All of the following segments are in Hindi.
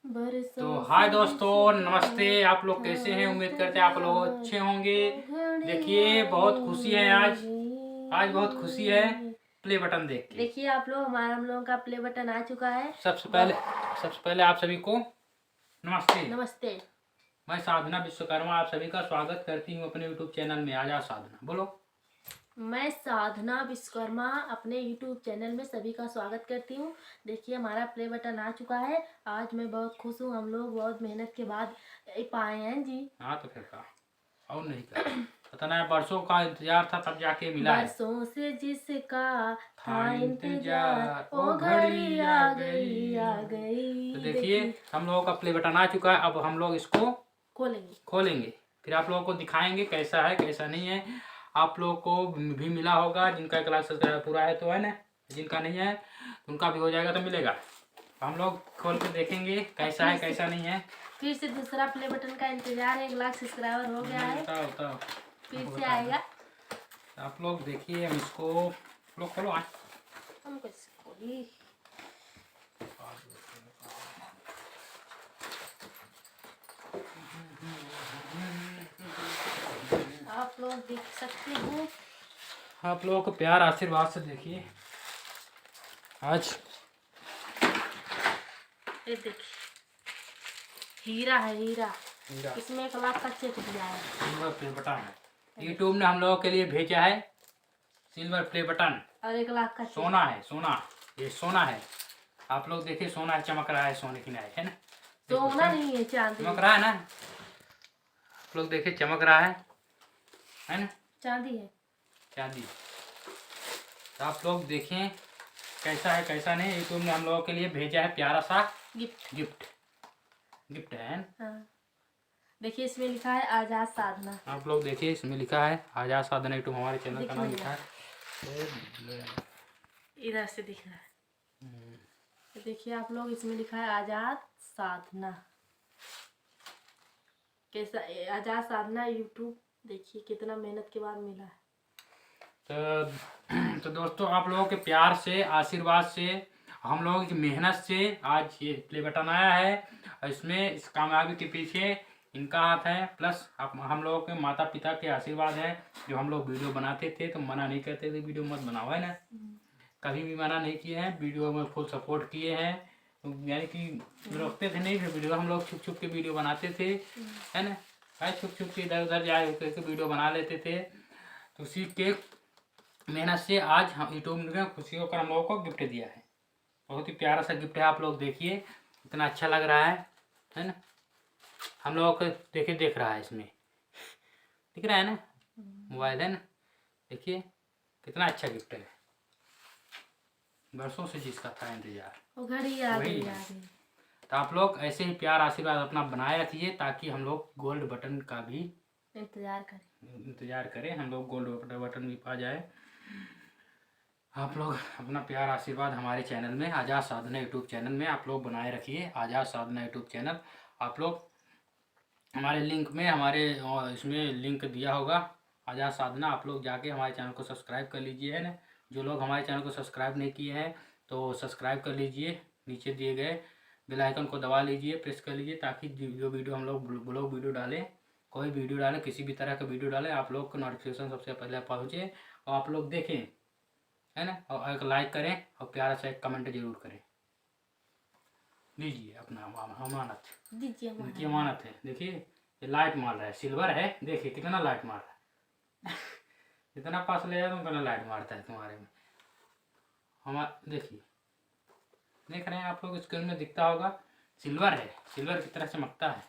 तो हाय दोस्तों, नमस्ते। आप लोग कैसे हैं? उम्मीद करते हैं आप लोग अच्छे होंगे। देखिए, बहुत खुशी है आज बहुत खुशी है प्ले बटन देख के। देखिए आप लोग, हम लोगों का प्ले बटन आ चुका है। सबसे पहले आप सभी को नमस्ते। नमस्ते। मैं साधना विश्वकर्मा आप सभी का स्वागत करती हूँ अपने यूट्यूब चैनल में। आजा साधना बोलो। मैं साधना विश्वकर्मा अपने यूट्यूब चैनल में सभी का स्वागत करती हूँ। देखिए हमारा प्ले बटन आ चुका है। आज मैं बहुत खुश हूँ। हम लोग बहुत मेहनत के बाद पाए हैं जी। हाँ तो फिर कहा और नहीं कहा, पता नहीं बरसों का इंतजार था तब जाके मिला है। बरसों से जिसका था था इंतजार, वो घड़ी आ गई आ गई। तो देखिए हम लोगों का प्ले बटन आ चुका है। अब हम लोग इसको खोलेंगे फिर आप लोगों को दिखाएंगे कैसा है कैसा नहीं है। आप लोगों को भी मिला होगा जिनका 1 लाख सब्सक्राइबर पूरा है तो है ना, जिनका नहीं है उनका भी हो जाएगा तो मिलेगा। हम लोग खोल के देखेंगे कैसा है कैसा नहीं है। फिर से दूसरा प्ले बटन का इंतजार है। 1 लाख सब्सक्राइबर हो गया है। बताओ फिर से आएगा। आप लोग देखिए, हम इसको लोग खोलो आज। हम कैसे खोली? आप लोग देख सकते हैं। आप लोगों को प्यार आशीर्वाद से देखिए आज। ये देखिए, हीरा है हीरा। इसमें 1 लाख का चेक दिया है। सिल्वर प्ले बटन है। यूट्यूब ने हम लोगों के लिए भेजा है सिल्वर प्ले बटन। और 1 लाख का सोना है, सोना, ये सोना है। आप लोग देखिए, सोना है, चमक रहा है, सोने की नाई है ना। सोना नहीं है, चांदी चमक रहा है ना। आप लोग देखिए चमक रहा है ना। चांदी है, चांदी। तो आप लोग देखें कैसा है कैसा नहीं। यूट्यूब ने हम लोगों के लिए भेजा है प्यारा सा गिफ्ट है ना? हाँ। देखिए इसमें लिखा है आजाद साधना। आप लोग देखिए इसमें लिखा है आजाद साधना। यूट्यूब हमारे चैनल का नाम लिखा है। इधर से दिख रहा है। तो देखिए आप लोग, इसमें लिखा है आजाद साधना। कैसा आजाद साधना यूट्यूब। देखिए कितना मेहनत के बाद मिला है। तो दोस्तों, आप लोगों के प्यार से, आशीर्वाद से, हम लोगों की मेहनत से आज ये प्ले बटन आया है। और इसमें इस कामयाबी के पीछे इनका हाथ है, प्लस हम लोगों के माता पिता के आशीर्वाद है। जो हम लोग वीडियो बनाते थे तो मना नहीं करते थे वीडियो मत बनाओ, है ना। कभी भी मना नहीं किए हैं, वीडियो में फुल सपोर्ट किए हैं। यानी कि रोकते थे नहीं, फिर वीडियो हम लोग छुप छुप के वीडियो बनाते थे, है ना। भाई छुप छुप के इधर उधर जाए करके वीडियो बना लेते थे। तो उसी के मेहनत से आज हम यूट्यूब ने खुशी होकर हम लोगों को गिफ्ट दिया है। बहुत ही प्यारा सा गिफ्ट है। आप लोग देखिए इतना अच्छा लग रहा है ना। हम लोगों को देखिए देख रहा है, इसमें दिख रहा है ना, मोबाइल है ना। देखिए कितना अच्छा गिफ्ट है। बरसों से जिसका था इंतजार, वो घड़ी आ गई। तो आप लोग ऐसे ही प्यार आशीर्वाद अपना बनाए रखिए ताकि हम लोग गोल्ड बटन का भी इंतजार करें। हम लोग गोल्ड बटन भी पा जाए। आप लोग अपना प्यार आशीर्वाद हमारे चैनल में, आजाद साधना यूट्यूब चैनल में आप लोग बनाए रखिए। आजाद साधना यूट्यूब चैनल आप लोग हमारे लिंक में, हमारे इसमें लिंक दिया होगा आजाद साधना। आप लोग जाके हमारे चैनल को सब्सक्राइब कर लीजिए, है ना। जो लोग हमारे चैनल को सब्सक्राइब नहीं किए हैं तो सब्सक्राइब कर लीजिए। नीचे दिए गए बेल आइकन को दबा लीजिए, प्रेस कर लीजिए, ताकि जो वीडियो हम लोग ब्लॉग वीडियो डालें, कोई वीडियो डालें, किसी भी तरह का वीडियो डालें, आप लोग को नोटिफिकेशन सबसे पहले पहुँचे और आप लोग देखें, है ना। और एक लाइक करें और प्यारा सा एक कमेंट जरूर करें। दीजिए अपना अमानत, देखिए अमानत है। देखिए ये लाइट मार रहा है, सिल्वर है। देखिए कितना लाइट मार रहा है। जितना पास ले जाए उतना लाइट मारता है तुम्हारे में। हमारा देखिए, देख रहे हैं आप लोग, स्क्रीन में दिखता होगा सिल्वर है, सिल्वर की तरह चमकता है।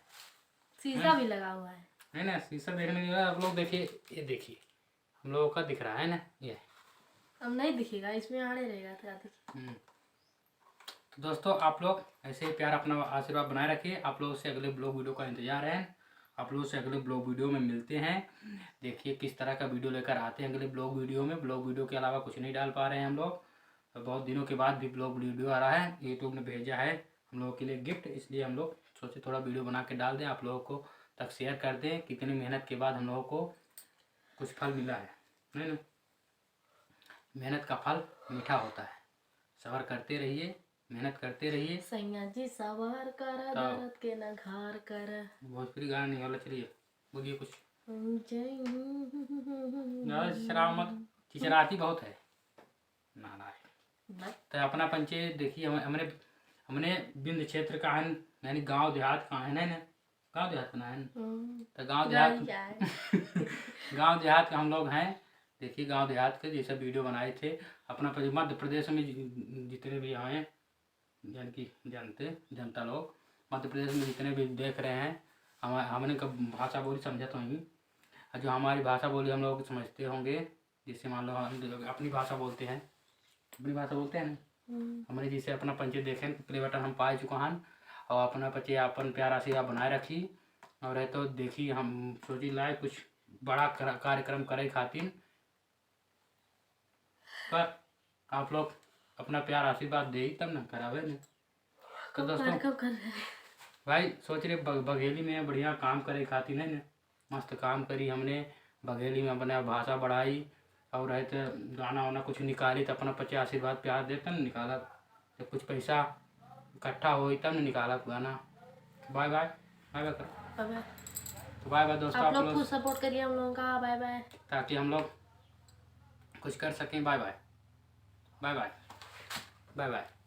शीशा भी लगा हुआ है ना। शीशा देखने के बाद आप लोग देखिए, ये देखिए हम लोगों का दिख रहा है ना। ये अब नहीं दिखेगा, इसमें आने रहेगा तो दोस्तों, आप लोग ऐसे ही प्यार अपना आशीर्वाद बनाए रखिए। आप लोगों से अगले ब्लॉग वीडियो का इंतजार है। आप लोगों से अगले ब्लॉग वीडियो में मिलते हैं। देखिए किस तरह का वीडियो लेकर आते हैं अगले ब्लॉग वीडियो में। ब्लॉग वीडियो के अलावा कुछ नहीं डाल पा रहे हैं हम लोग। तो बहुत दिनों के बाद भी ब्लॉग वीडियो आ रहा है। यूट्यूब ने भेजा है हम लोगों के लिए गिफ्ट, इसलिए हम लोग सोचे थोड़ा वीडियो बना के डाल दें, आप लोगों को तक शेयर कर दें। कितनी मेहनत के बाद हम लोगों को कुछ फल मिला है ना। मेहनत का फल मीठा होता है। सब्र करते रहिए, मेहनत करते रहिए। सैया जी सवार कर, दर्द के न घार कर। भोजपुरी गाना नहीं वाला, चलिए बोलिए कुछ। जय ज़्यादा शराब मत, चिचराती बहुत है ना ना है। तो अपना पंचायत देखिए, हमने हमने बिंद क्षेत्र का है, यानी गांव देहात का है ना, गांव देहात का है। तो गांव देहात गांव देहात का हम लोग हैं। देखिए गांव देहात के जैसा वीडियो बनाए थे अपना मध्य प्रदेश में जितने भी आए, यानी कि जनता लोग मध्य प्रदेश में जितने भी देख रहे हैं, हमने कब भाषा बोली समझा तो नहीं, जो हमारी भाषा बोली हम लोग समझते होंगे। जिससे मान लो हम अपनी भाषा बोलते हैं, अपनी भाषा बोलते हैं ना, हमने जिसे अपना पंचायत देखें प्ले बटन हम पाए चुका हैं। और अपना बच्चे अपन प्यारा से आप बनाए रखी। और है तो देखिए हम सोची लाए कुछ बड़ा कार्यक्रम करे खातिर, पर आप लोग अपना प्यार आशीर्वाद दे तब ना करावे ने। तो दोस्तों भाई सोच रहे बघेली में बढ़िया काम करे खातिर है ना, मस्त काम करी हमने बघेली में, अपना भाषा बढ़ाई। और रहे तो गाना वाना कुछ निकाली तो अपना पचे आशीर्वाद प्यार दे तब निकाला, जब कुछ पैसा इकट्ठा हो तब निकाला गाना। बाय बाय, बाय बाय करो। तो बाय बाय दोस्तों, आप लोग सपोर्ट करिए हम लोगों का। बाय बाय, ताकि हम लोग कुछ कर सकें। Bye bye, bye bye, bye bye.